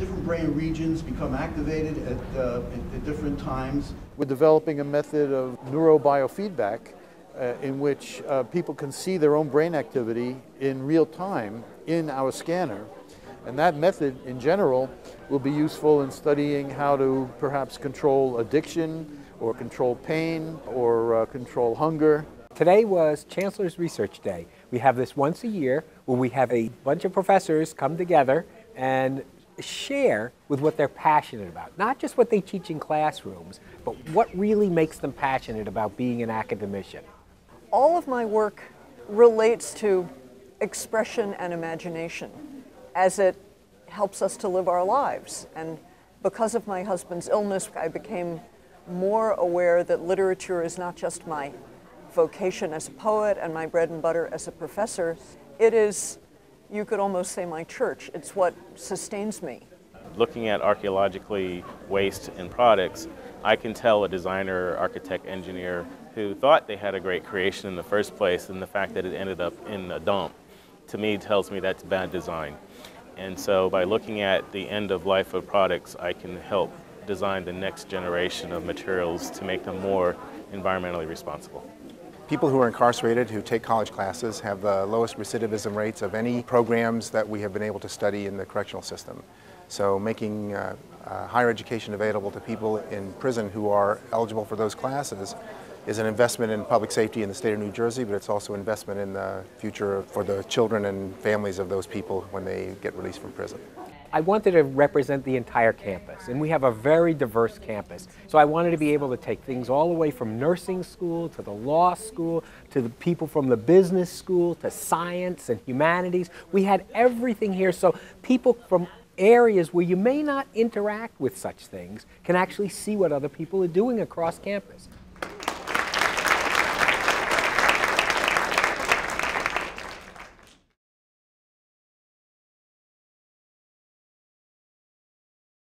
different brain regions become activated at different times. We're developing a method of neurobiofeedback in which people can see their own brain activity in real time in our scanner. And that method, in general, will be useful in studying how to perhaps control addiction, or control pain, or control hunger. Today was Chancellor's Research Day. We have this once a year where we have a bunch of professors come together and share with what they're passionate about. Not just what they teach in classrooms, but what really makes them passionate about being an academician. All of my work relates to expression and imagination as it helps us to live our lives. And because of my husband's illness, I became more aware that literature is not just my vocation as a poet and my bread and butter as a professor. It is, you could almost say, my church. It's what sustains me. Looking at archaeologically waste and products, I can tell a designer, architect, engineer who thought they had a great creation in the first place, and the fact that it ended up in a dump, to me tells me that's bad design. And so by looking at the end of life of products, I can help design the next generation of materials to make them more environmentally responsible. People who are incarcerated who take college classes have the lowest recidivism rates of any programs that we have been able to study in the correctional system. So making higher education available to people in prison who are eligible for those classes is an investment in public safety in the state of New Jersey, but it's also an investment in the future for the children and families of those people when they get released from prison. I wanted to represent the entire campus, and we have a very diverse campus. So I wanted to be able to take things all the way from nursing school to the law school, to the people from the business school, to science and humanities. We had everything here, so people from areas where you may not interact with such things can actually see what other people are doing across campus.